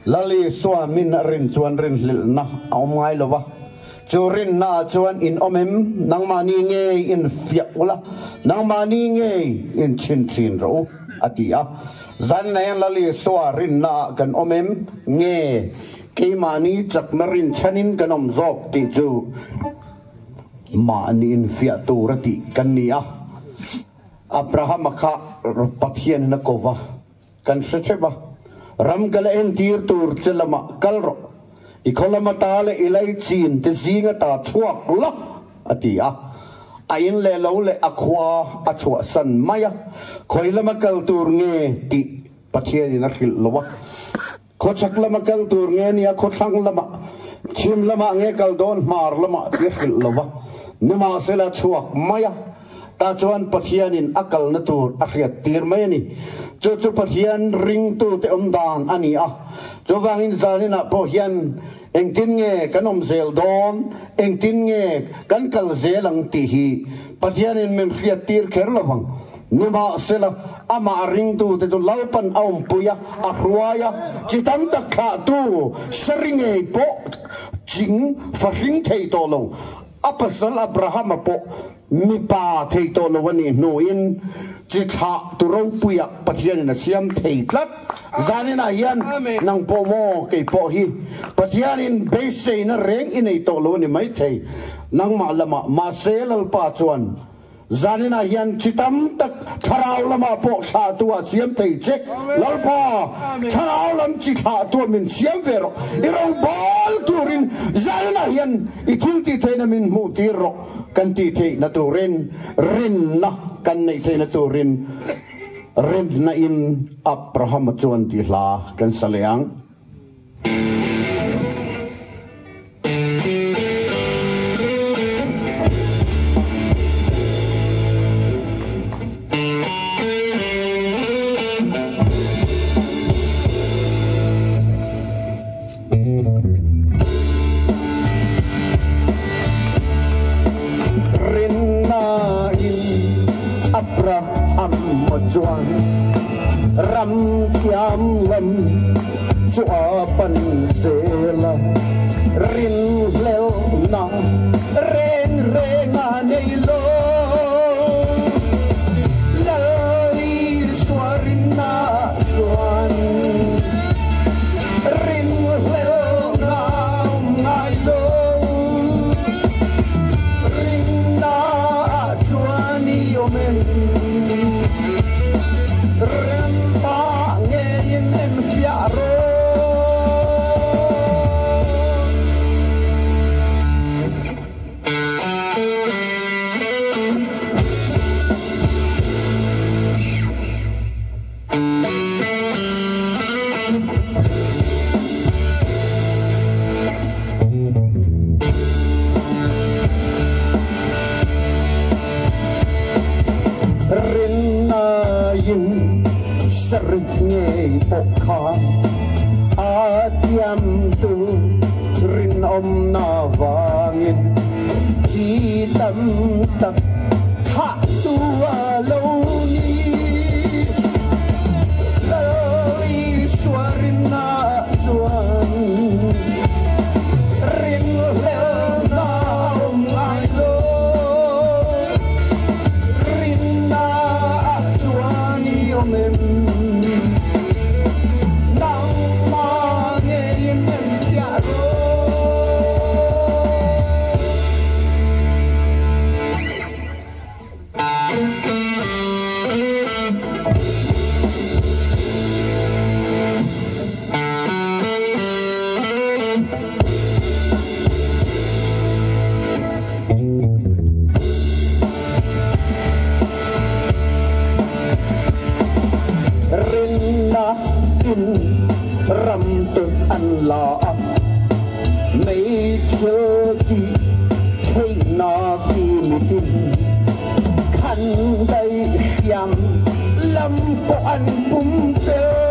lali swa min rin chuan rin hlil na ngai lowa churin na chuan in omem nang mani nge in fiakula nang mani nge in chin ro atia zan na lali swa rin na kan omem nge ke mani chak marin chanin kanom zok ti chu mani in fiatu rati kania Abraham kha pathian na kova kan secheba ram gala en tir tur chelama kalro ikolama tale ilai chin te zinga ta chuak la atia ain le lo le akwa achwa san maya khoilama kal tur nge ti pathian na khil lowa khochak lama kal tur nge nia khothang lama chim lama nge kal don mar lama ye khil lowa nima sela chuak maya ta chuan pathianin akal na tur ahriat tir mai ni chu pathian ring tu te omdang ani a chu wangin zanina po hian engtin nge kanom zel don engtin nge kan kal zelang ti hi pathianin mem hriat tir kher lawang nima sela ama ring tu te tu laupan aum puya ahruaya chitam tak kha tu seringe po jing fa ring thei to lo apasal Abraham po mi pa thei to lo wani noin chi tha tu ro puya pathian na siam thei tlat zanina yan nang po mo ke po hi pathian in base na reng in ei to lo ni mai thei nang ma lama ma selal pa chuan zanina yan chitam tak tharau lama po sa tu a siam thei che lalpa tharau lam chi tha tu min siam vero iro bal turin zanina yan ikilti theina min mu tiro kan ti thei na turin rin na kan nei thei na turin rin na in Abraham chuan ti hla kan saleang chuan ram kiam lam chua pan sela rin lel na ren renga nei lo lai swarina chuan rin lel na ngai lo rin na chuan yomen rempa ngein en fiaro seringe pokha atiam tu rin om na wangin chi tam tak tha tu alo ni lai swarin na chuan rin lel na om ai lo rin na chuan yomem ram tu an la mấy chiều đi thấy nó đi tin khăn đây yam lâm có ăn bún tơ